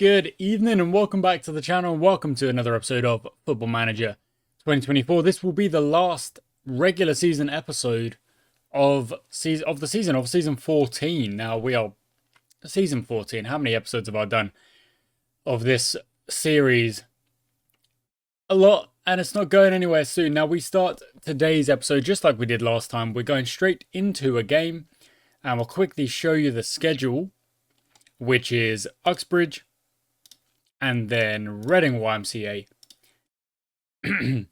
Good evening and welcome back to the channel. Welcome to another episode of Football Manager 2024. This will be the last regular season episode of season 14. Now we are season 14. How many episodes have I done of this series? A lot, and it's not going anywhere soon. Now we start today's episode just like we did last time. We're going straight into a game, and we'll quickly show you the schedule, which is Uxbridge and then Reading YMCA. And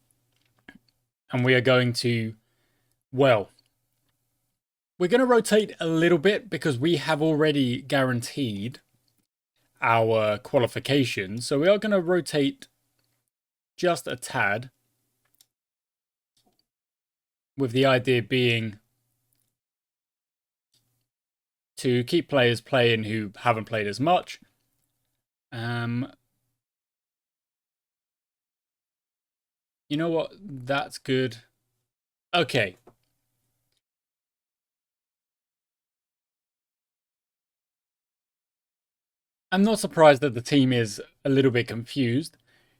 we are going to, we're going to rotate a little bit because we have already guaranteed our qualification. So we are going to rotate just a tad, with the idea being to keep players playing who haven't played as much. You know what? That's good. Okay. I'm not surprised that the team is a little bit confused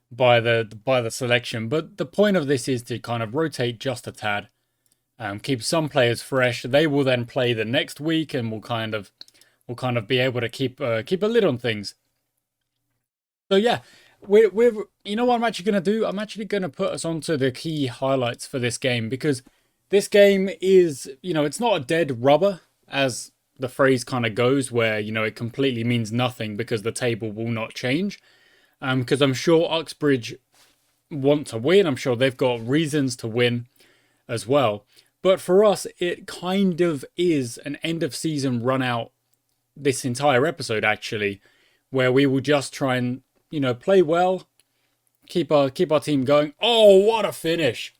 by the selection, but the point of this is to kind of rotate just a tad, keep some players fresh. They will then play the next week, and we'll kind of be able to keep a lid on things. So yeah, we're you know what I'm actually going to do? I'm actually going to put us onto the key highlights for this game, because this game is, it's not a dead rubber, as the phrase kind of goes, where, it completely means nothing because the table will not change. Because I'm sure Uxbridge want to win. I'm sure they've got reasons to win as well. But for us, it kind of is an end of season run out, this entire episode actually, where we will just try and, play well, keep our team going. Oh, what a finish.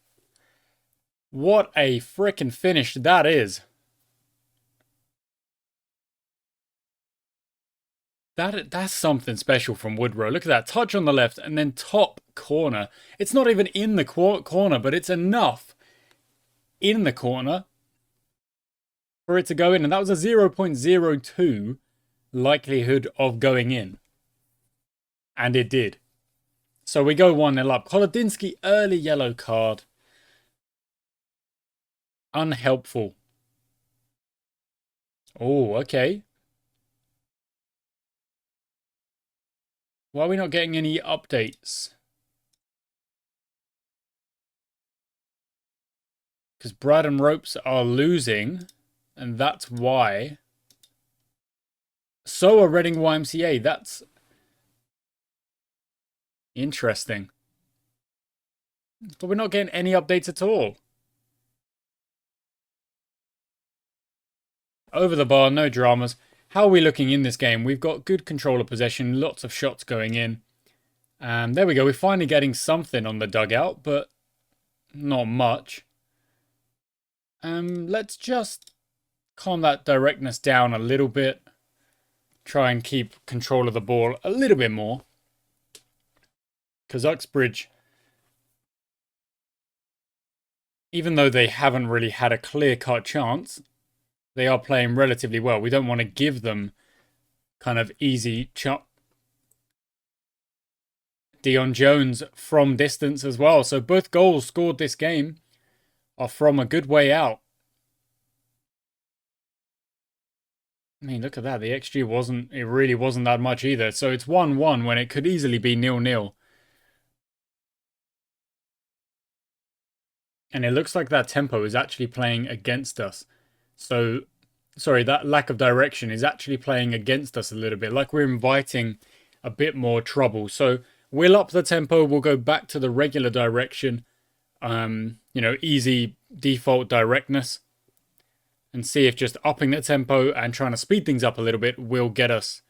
What a freaking finish that is. That's something special from Woodrow. Look at that touch on the left and then top corner. It's not even in the corner, but it's enough in the corner for it to go in. And that was a 0.02 likelihood of going in. And it did. So we go 1-0 up. Kolodinsky, early yellow card. Unhelpful. Oh, okay. Why are we not getting any updates? Because Brad and Ropes are losing, and that's why. So are Reading YMCA. That's interesting. But we're not getting any updates at all. Over the bar, no dramas. How are we looking in this game? We've got good control of possession, lots of shots going in. There we go. We're finally getting something on the dugout, but not much. Let's just calm that directness down a little bit. Try and keep control of the ball a little bit more. Because Uxbridge, even though they haven't really had a clear-cut chance, they are playing relatively well. We don't want to give them kind of easy chop. Dion Jones from distance as well. So both goals scored this game are from a good way out. I mean, look at that. The XG it really wasn't that much either. So it's 1-1 when it could easily be 0-0. And it looks like that tempo is actually playing against us. So, sorry, that lack of direction is actually playing against us a little bit. Like we're inviting a bit more trouble. So we'll up the tempo. We'll go back to the regular direction. Easy default directness. And see if just upping the tempo and trying to speed things up a little bit will get us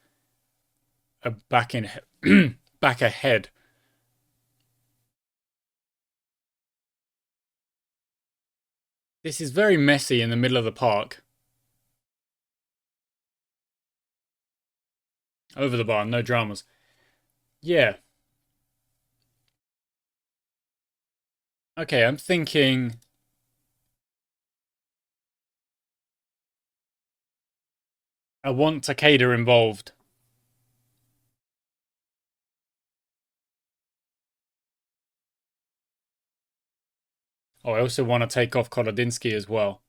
back ahead. This is very messy in the middle of the park. Over the bar, no dramas. Yeah. Okay, I'm thinking. I want Takeda involved. Oh, I also want to take off Kolodinsky as well.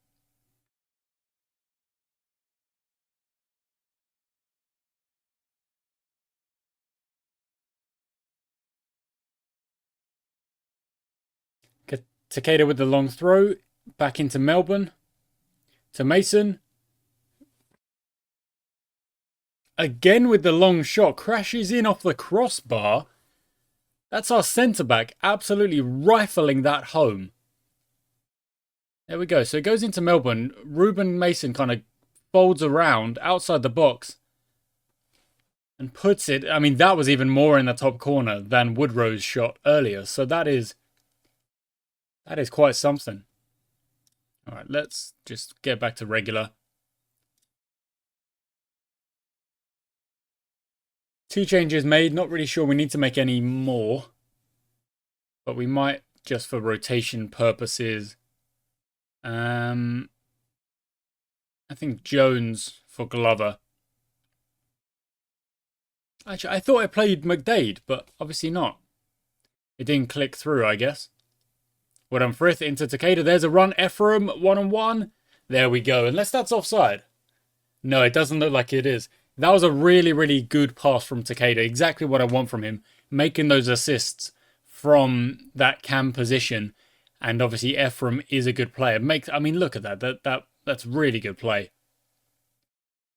Takeda with the long throw. Back into Melbourne. To Mason. Again with the long shot. Crashes in off the crossbar. That's our centre-back absolutely rifling that home. There we go. So it goes into Melbourne. Ruben Mason kind of folds around outside the box. And puts it... I mean, that was even more in the top corner than Woodrow's shot earlier. So that is quite something. All right, let's just get back to regular. 2 changes made. Not really sure we need to make any more. But we might, just for rotation purposes. I think Jones for Glover. Actually, I thought I played McDade, but obviously not. It didn't click through, I guess. Woodham Frith into Takeda. There's a run. Ephraim, 1-on-1. There we go. Unless that's offside. No, it doesn't look like it is. That was a really, really good pass from Takeda. Exactly what I want from him. Making those assists from that cam position. And obviously Ephraim is a good player. I mean, look at that. That's really good play.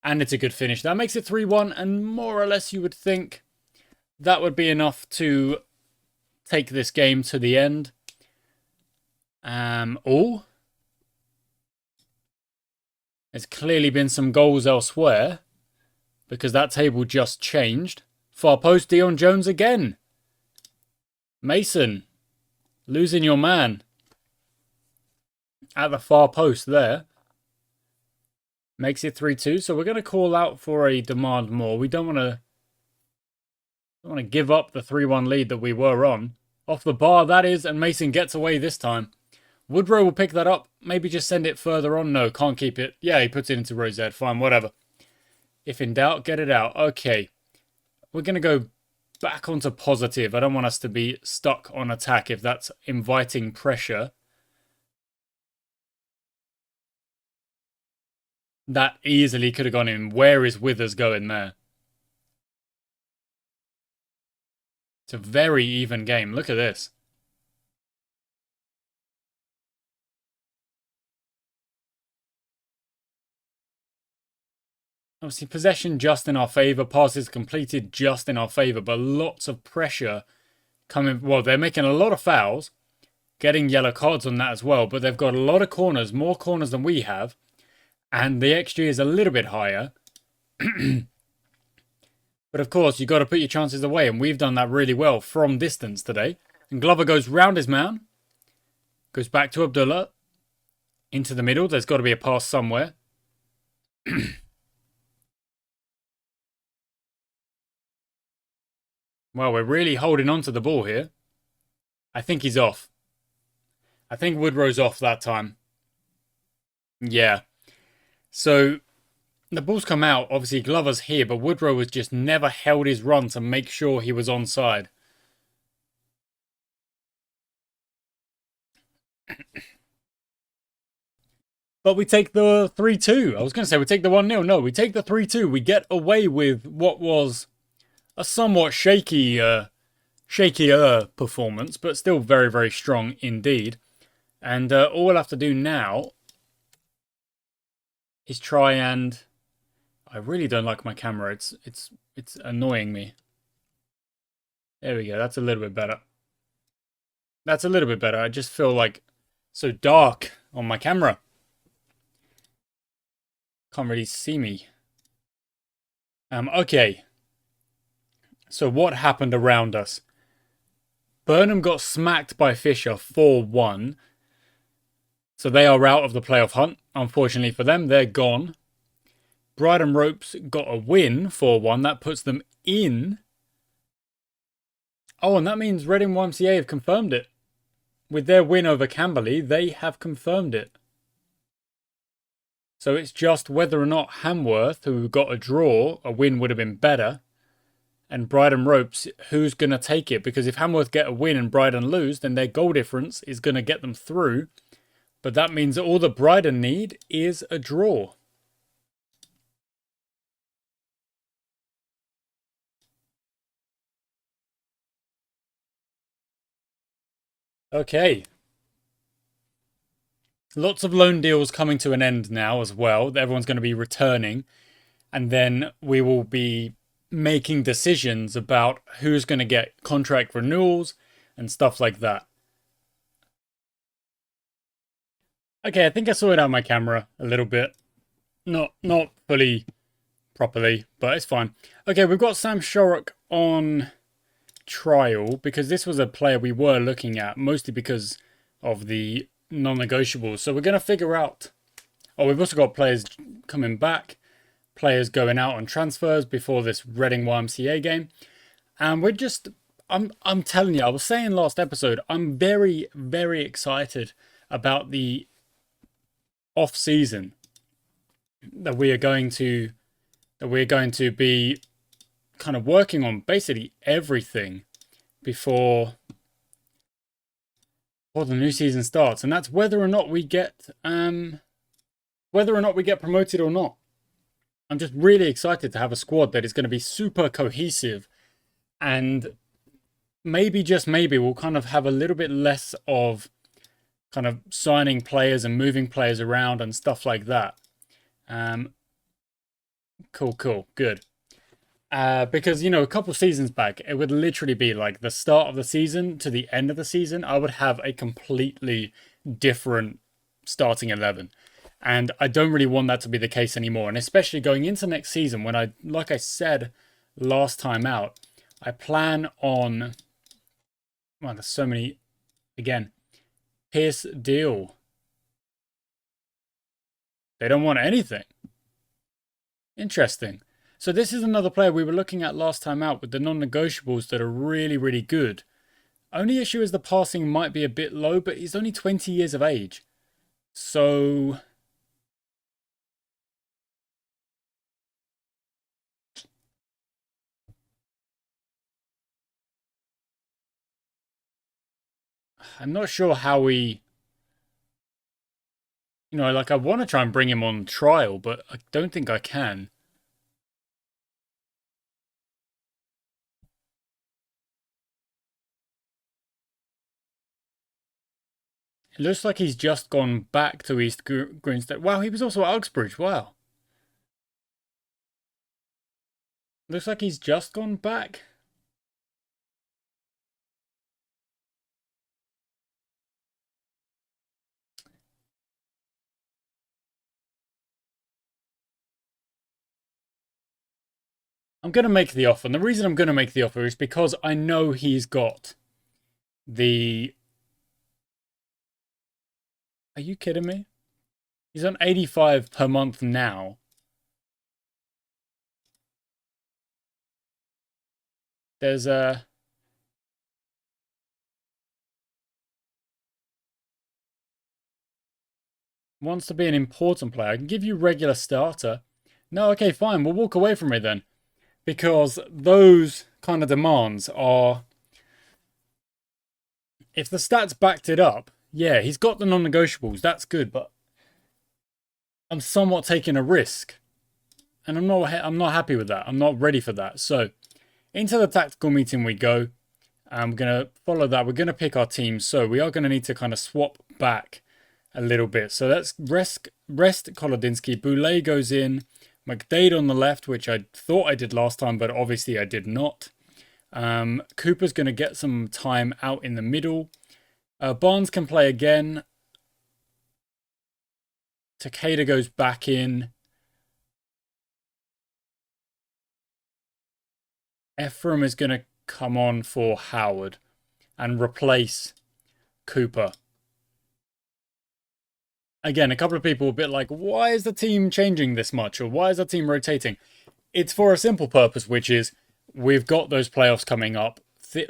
And it's a good finish. That makes it 3-1. And more or less you would think that would be enough to take this game to the end. There's clearly been some goals elsewhere because that table just changed. Far post, Dion Jones again. Mason, losing your man at the far post there. Makes it 3-2. So we're going to call out for a demand more. We don't want to give up the 3-1 lead that we were on. Off the bar, that is, and Mason gets away this time. Woodrow will pick that up. Maybe just send it further on. No, can't keep it. Yeah, he puts it into row Z. Fine, whatever. If in doubt, get it out. Okay. We're going to go back onto positive. I don't want us to be stuck on attack if that's inviting pressure. That easily could have gone in. Where is Withers going there? It's a very even game. Look at this. Obviously, possession just in our favour. Passes completed just in our favour. But lots of pressure coming. Well, they're making a lot of fouls. Getting yellow cards on that as well. But they've got a lot of corners. More corners than we have. And the XG is a little bit higher. But of course, you've got to put your chances away. And we've done that really well from distance today. And Glover goes round his man. Goes back to Abdullah. Into the middle. There's got to be a pass somewhere. Well, we're really holding on to the ball here. I think he's off. I think Woodrow's off that time. Yeah. So, the ball's come out. Obviously, Glover's here, but Woodrow has just never held his run to make sure he was onside. But we take the 3-2. I was going to say we take the 1-0. No, we take the 3-2. We get away with what was a somewhat shakier performance, but still very, very strong indeed. And all we'll have to do now is try and... I really don't like my camera. It's annoying me. There we go. That's a little bit better. That's a little bit better. I just feel like so dark on my camera. Can't really see me. Okay. So what happened around us? Burnham got smacked by Fisher 4-1. So they are out of the playoff hunt. Unfortunately for them, they're gone. Brighton Ropes got a win 4-1. That puts them in. Oh, and that means Reading YMCA have confirmed it. With their win over Camberley, they have confirmed it. So it's just whether or not Hamworth, who got a draw, a win would have been better. and Brighton ropes, who's going to take it? Because if Hamworth get a win and Brighton lose, then their goal difference is going to get them through. But that means that all that Brighton need is a draw. Okay. Lots of loan deals coming to an end now as well. Everyone's going to be returning. And then we will be making decisions about who's going to get contract renewals and stuff like that. Okay, I think I sorted out my camera a little bit. Not fully properly, but it's fine. Okay, we've got Sam Shorrock on trial because this was a player we were looking at, mostly because of the non-negotiables. So we're going to figure out... Oh, we've also got players coming back, players going out on transfers before this Reading YMCA game. And we're just... I'm telling you, I was saying last episode, I'm very, very excited about the off-season that we're going to be kind of working on basically everything before the new season starts, and that's whether or not we get promoted or not. I'm just really excited to have a squad that is going to be super cohesive, and maybe, just maybe, we'll kind of have a little bit less of kind of signing players and moving players around and stuff like that. Cool, good. Because, you know, a couple seasons back, it would literally be like the start of the season to the end of the season. I would have a completely different starting 11. And I don't really want that to be the case anymore. And especially going into next season when like I said last time out, I plan on... Well, there's so many... Again, Pierce deal. They don't want anything. Interesting. So this is another player we were looking at last time out with the non-negotiables that are really, really good. Only issue is the passing might be a bit low, but he's only 20 years of age. So... I'm not sure how we... You know, like I want to try and bring him on trial, but I don't think I can. It looks like he's just gone back to East Greenstone. Wow, he was also at Uxbridge. Wow. Looks like he's just gone back. I'm going to make the offer. And the reason I'm going to make the offer is because I know he's got the... Are you kidding me? He's on 85 per month now. There's a... Wants to be an important player. I can give you regular starter. No, okay, fine. We'll walk away from it then. Because those kind of demands are... If the stats backed it up, yeah, he's got the non-negotiables. That's good, but I'm somewhat taking a risk. And I'm not happy with that. I'm not ready for that. So, into the tactical meeting we go. I'm going to follow that. We're going to pick our team. So, we are going to need to kind of swap back a little bit. So, let's rest Kolodinsky. Boulay goes in. McDade on the left, which I thought I did last time, but obviously I did not. Cooper's going to get some time out in the middle. Barnes can play again. Takeda goes back in. Ephraim is going to come on for Howard and replace Cooper. Again, a couple of people a bit like, why is the team changing this much? Or why is the team rotating? It's for a simple purpose, which is we've got those playoffs coming up.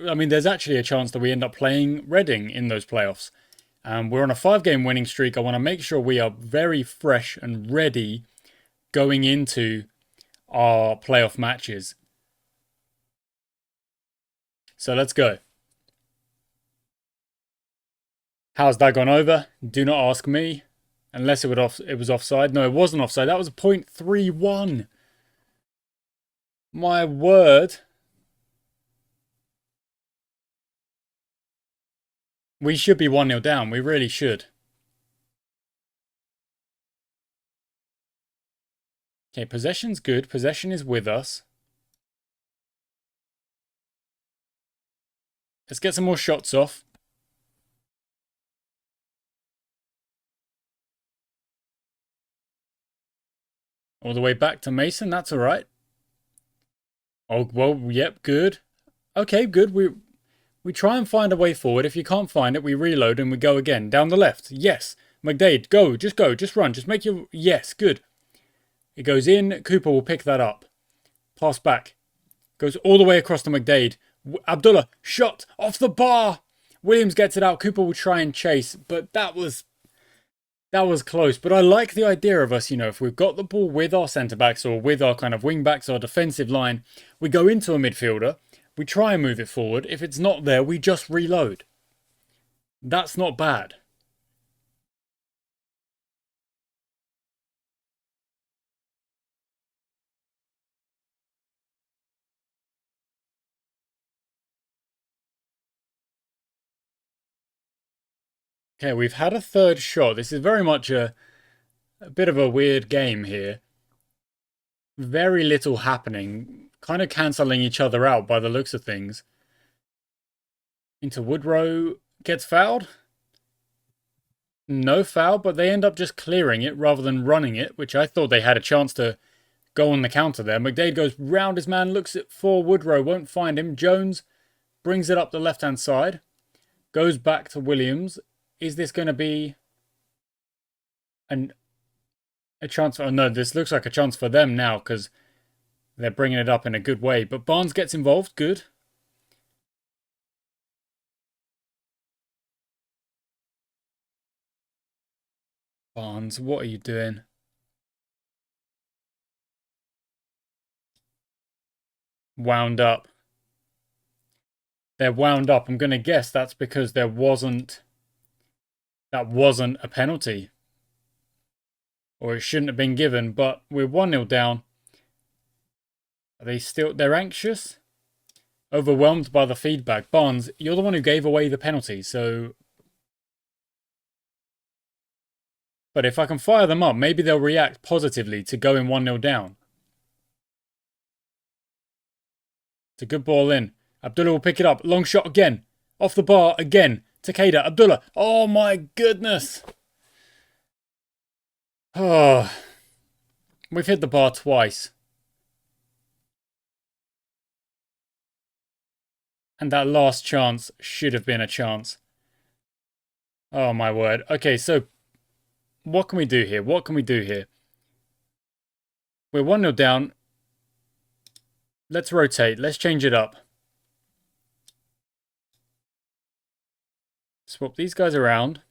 I mean, there's actually a chance that we end up playing Reading in those playoffs. We're on a 5-game winning streak. I want to make sure we are very fresh and ready going into our playoff matches. So let's go. How's that gone over? Do not ask me. Unless it was offside. No, it wasn't offside. That was a 0.31. My word. We should be 1-0 down. We really should. Okay, possession's good. Possession is with us. Let's get some more shots off. All the way back to Mason. That's all right. Oh, well, yep, good. Okay, good. We try and find a way forward. If you can't find it, we reload and we go again. Down the left. Yes. McDade, go. Just run. Just make your... Yes, good. It goes in. Cooper will pick that up. Pass back. Goes all the way across to McDade. Abdullah, shot off the bar. Williams gets it out. Cooper will try and chase, but that was close. But I like the idea of us, you know, if we've got the ball with our centre-backs or with our kind of wing-backs or defensive line, we go into a midfielder, we try and move it forward. If it's not there, we just reload. That's not bad. Okay, we've had a third shot. This is very much a bit of a weird game here. Very little happening. Kind of cancelling each other out by the looks of things. Into Woodrow. Gets fouled? No foul, but they end up just clearing it rather than running it, which I thought they had a chance to go on the counter there. McDade goes round his man, looks at for Woodrow, won't find him. Jones brings it up the left-hand side. Goes back to Williams. Is this going to be a chance for... Oh, no, this looks like a chance for them now because they're bringing it up in a good way. But Barnes gets involved. Good. Barnes, what are you doing? Wound up. They're wound up. I'm going to guess that's because that wasn't a penalty. Or it shouldn't have been given, but we're 1-0 down. Are they still... They're anxious? Overwhelmed by the feedback. Barnes, you're the one who gave away the penalty, so... But if I can fire them up, maybe they'll react positively to going 1-0 down. It's a good ball in. Abdullah will pick it up. Long shot again. Off the bar again. Takeda. Abdullah. Oh my goodness. Oh. We've hit the bar twice. And that last chance should have been a chance. Oh my word. Okay, so what can we do here? What can we do here? We're 1-0 down. Let's rotate. Let's change it up. Swap these guys around.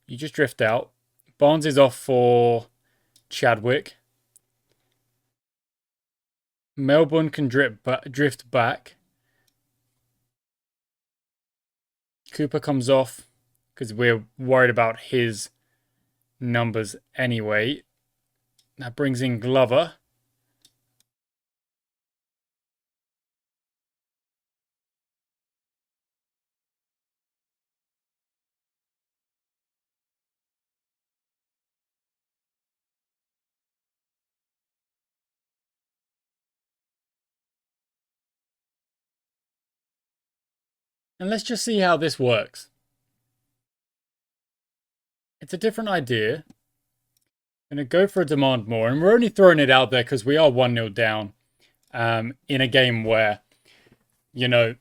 You just drift out. Barnes is off for Chadwick. Melbourne can drift back. Cooper comes off because we're worried about his numbers anyway. That brings in Glover. And let's just see how this works. It's a different idea. I'm going to go for a demand more. And we're only throwing it out there because we are 1-0 down in a game where, you know,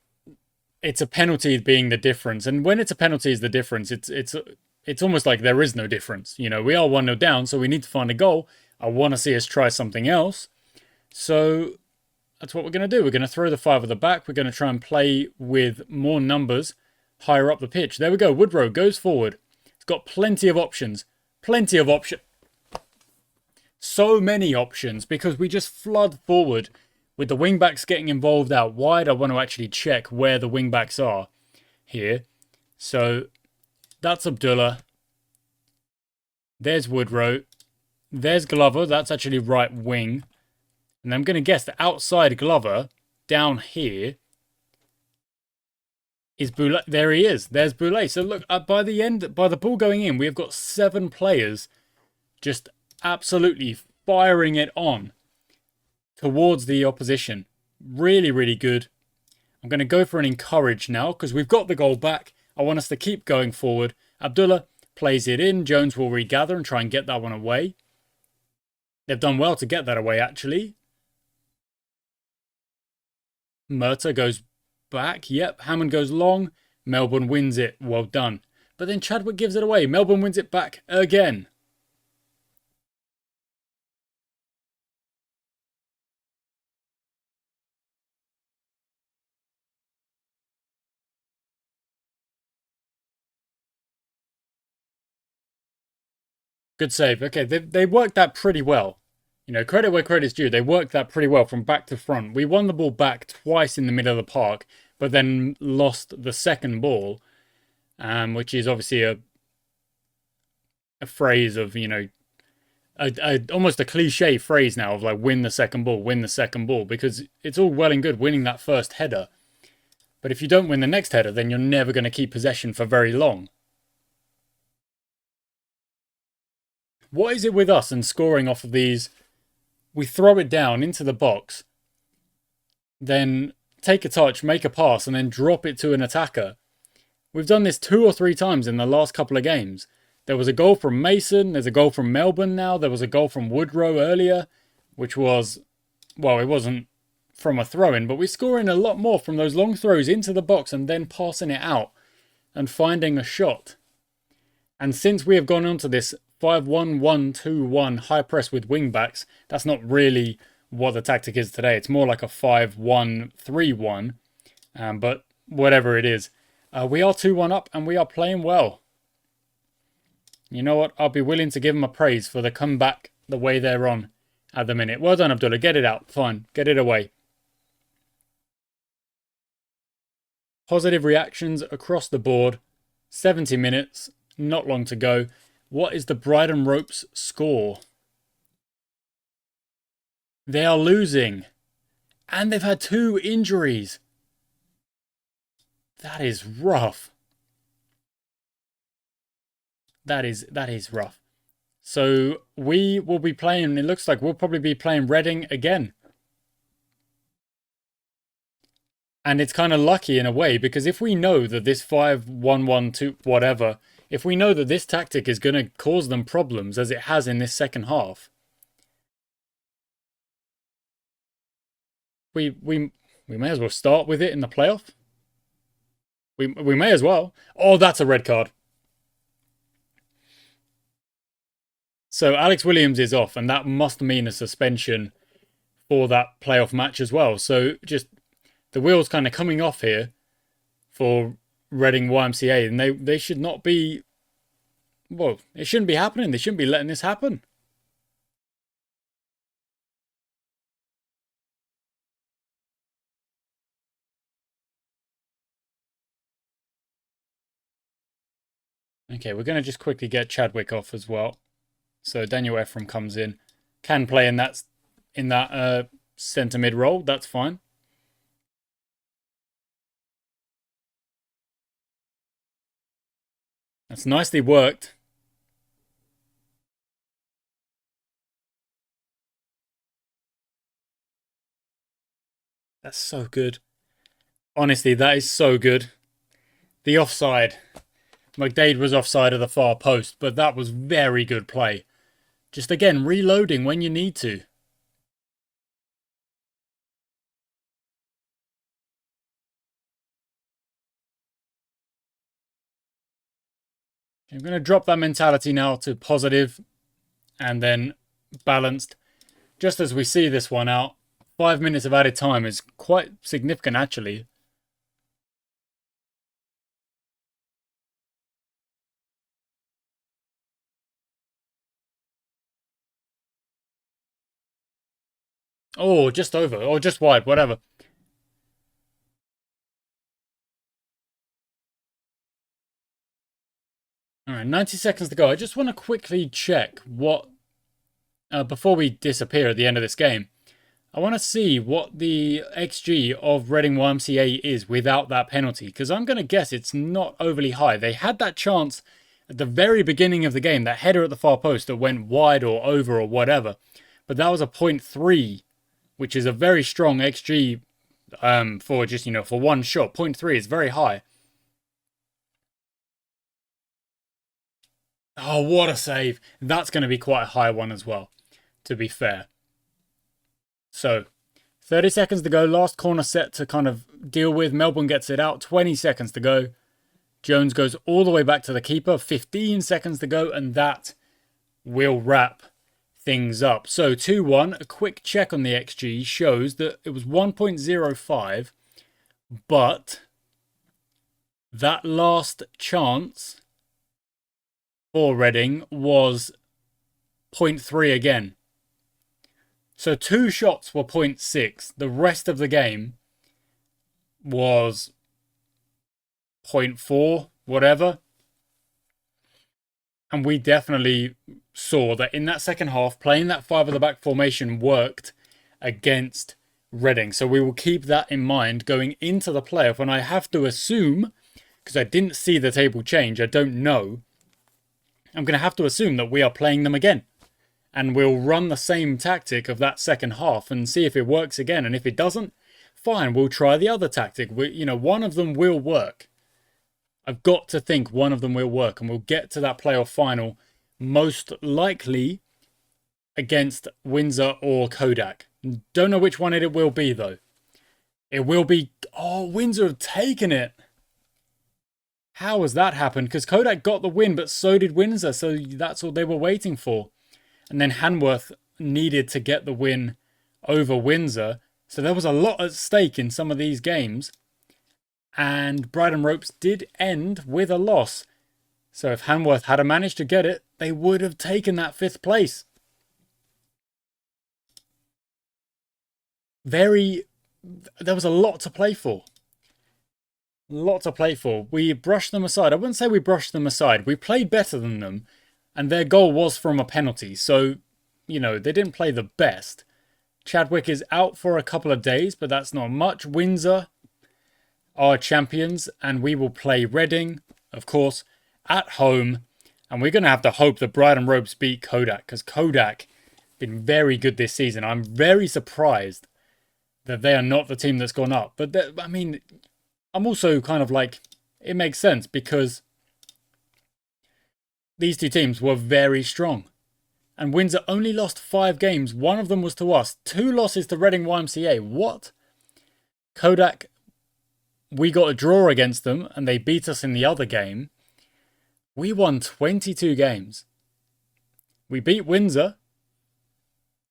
it's a penalty being the difference. And when it's a penalty is the difference, it's almost like there is no difference. You know, we are 1-0 down, so we need to find a goal. I want to see us try something else. So that's what we're going to do. We're going to throw the 5 at the back. We're going to try and play with more numbers higher up the pitch. There we go. Woodrow goes forward. It's got plenty of options. Plenty of options. So many options because we just flood forward With the wingbacks getting involved out wide, I want to actually check where the wingbacks are here. So that's Abdullah. There's Woodrow. There's Glover. That's actually right wing. And I'm going to guess the outside Glover down here is Boulay. There he is. There's Boulay. So look, by the ball going in, we have got 7 players just absolutely firing it on towards the opposition. Really, really good. I'm going to go for an encourage now because we've got the goal back. I want us to keep going forward. Abdullah plays it in. Jones will regather and try and get that one away. They've done well to get that away, actually. Murta goes back. Yep, Hammond goes long. Melbourne wins it. Well done. But then Chadwick gives it away. Melbourne wins it back again. Good save. Okay, they worked that pretty well. You know, credit where credit's due. They worked that pretty well from back to front. We won the ball back twice in the middle of the park, but then lost the second ball, which is obviously a phrase of, you know, almost a cliche phrase now of like win the second ball, because it's all well and good winning that first header. But if you don't win the next header, then you're never going to keep possession for very long. What is it with us and scoring off of these? We throw it down into the box, then take a touch, make a pass, and then drop it to an attacker. We've done this 2 or 3 times in the last couple of games. There was a goal from Mason. There's a goal from Melbourne now. There was a goal from Woodrow earlier, which was, well, it wasn't from a throw-in, but we're scoring a lot more from those long throws into the box and then passing it out and finding a shot. And since we have gone on to this 5-1-1-2-1 high press with wing-backs, that's not really what the tactic is today. It's more like a 5-1-3-1, but whatever it is. We are 2-1 up and we are playing well. You know what? I'll be willing to give them a praise for the comeback the way they're on at the minute. Well done, Abdullah. Get it out. Fine. Get it away. Positive reactions across the board. 70 minutes. Not long to go. What is the Brighton Ropes score? They are losing. And they've had 2 injuries. That is rough. That is rough. So we will be playing, it looks like we'll probably be playing Reading again. And it's kind of lucky in a way, because if we know that this 5-1-1-2 whatever, if we know that this tactic is going to cause them problems as it has in this second half, we may as well start with it in the playoff. We may as well. Oh, that's a red card. So Alex Williams is off, and that must mean a suspension for that playoff match as well. So just the wheels kind of coming off here for Reading YMCA, and they should not be, well, it shouldn't be happening. They shouldn't be letting this happen. Okay, we're going to just quickly get Chadwick off as well. So Daniel Ephraim comes in. Can play in that centre mid role. That's fine. That's nicely worked. That's so good. Honestly, that is so good. The offside. McDade was offside of the far post, but that was very good play. Just again, reloading when you need to. I'm going to drop that mentality now to positive and then balanced. Just as we see this one out, 5 minutes of added time is quite significant actually. Oh, just over. Or just wide, whatever. Alright, 90 seconds to go. I just want to quickly check what... before we disappear at the end of this game. I want to see what the XG of Reading YMCA is without that penalty. Because I'm going to guess it's not overly high. They had that chance at the very beginning of the game. That header at the far post that went wide or over or whatever. But that was a 0.3, which is a very strong XG for just, for one shot. 0.3 is very high. Oh, what a save. That's going to be quite a high one as well, to be fair. So, 30 seconds to go. Last corner set to kind of deal with. Melbourne gets it out. 20 seconds to go. Jones goes all the way back to the keeper. 15 seconds to go. And that will wrap things up. So, 2-1. A quick check on the XG shows that it was 1.05. But that last chance for Reading was 0.3 again. So 2 shots were 0.6. The rest of the game was 0.4, whatever. And we definitely saw that in that second half, playing that 5 at the back formation worked against Reading. So we will keep that in mind going into the playoff. And I have to assume, because I didn't see the table change, I don't know, I'm going to have to assume that we are playing them again. And we'll run the same tactic of that second half and see if it works again. And if it doesn't, fine, we'll try the other tactic. One of them will work. I've got to think one of them will work. And we'll get to that playoff final, most likely against Windsor or Kodak. Don't know which one it will be, though. It will be... Oh, Windsor have taken it. How has that happened? Because Kodak got the win, but so did Windsor. So that's all they were waiting for. And then Hanworth needed to get the win over Windsor. So there was a lot at stake in some of these games. And Brighton Ropes did end with a loss. So if Hanworth had managed to get it, they would have taken that 5th place. There was a lot to play for. Lot to play for. We brushed them aside. I wouldn't say we brushed them aside. We played better than them. And their goal was from a penalty. So, they didn't play the best. Chadwick is out for a couple of days, but that's not much. Windsor are champions. And we will play Reading, of course, at home. And we're going to have to hope that Brighton Ropes beat Kodak. Because Kodak been very good this season. I'm very surprised that they are not the team that's gone up. But, I'm also kind of like, it makes sense because... these two teams were very strong. And Windsor only lost 5 games. One of them was to us. 2 losses to Reading YMCA. What? Kodak, we got a draw against them and they beat us in the other game. We won 22 games. We beat Windsor.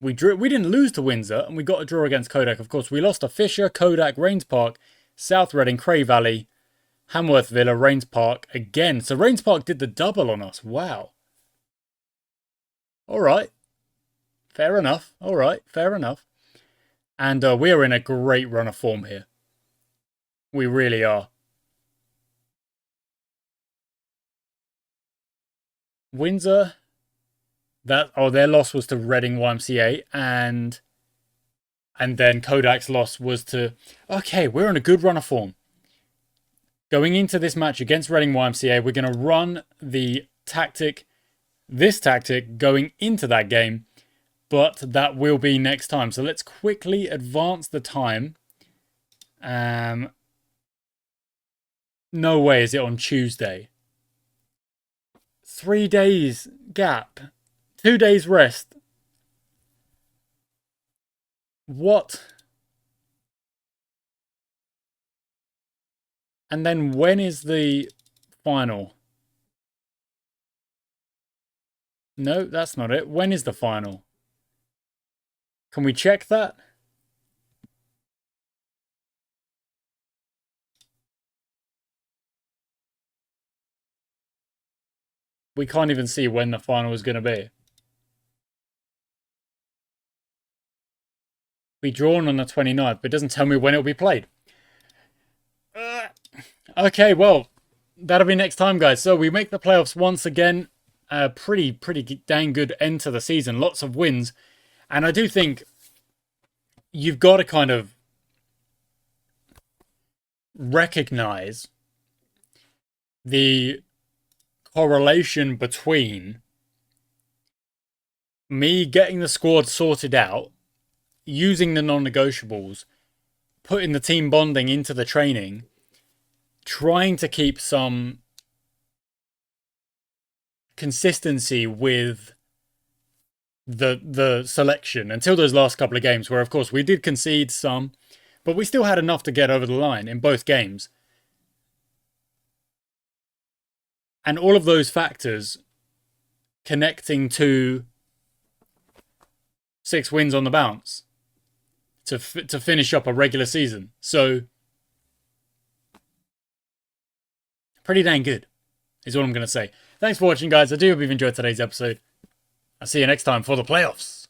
We didn't lose to Windsor and we got a draw against Kodak. Of course, we lost to Fisher, Kodak, Rains Park, South Reading, Cray Valley, Hamworth Villa, Rains Park again. So Rains Park did the double on us. Wow. All right. Fair enough. All right. Fair enough. And we are in a great run of form here. We really are. Windsor. Their loss was to Reading YMCA. And then Kodak's loss was to... Okay, we're in a good run of form. Going into this match against Reading YMCA, we're going to run this tactic going into that game, but that will be next time. So let's quickly advance the time. No way is it on Tuesday. 3 days gap. 2 days rest. What? And then when is the final? No, that's not it. When is the final? Can we check that? We can't even see when the final is going to be. be drawn on the 29th, but it doesn't tell me when it'll be played. Okay, well, that'll be next time, guys. So we make the playoffs once again. Pretty dang good end to the season. Lots of wins. And I do think you've got to kind of recognize the correlation between me getting the squad sorted out, using the non-negotiables, putting the team bonding into the training, trying to keep some consistency with the selection until those last couple of games where, of course, we did concede some, but we still had enough to get over the line in both games. And all of those factors connecting to 6 wins on the bounce to finish up a regular season. So, pretty dang good is all I'm going to say. Thanks for watching, guys. I do hope you've enjoyed today's episode. I'll see you next time for the playoffs.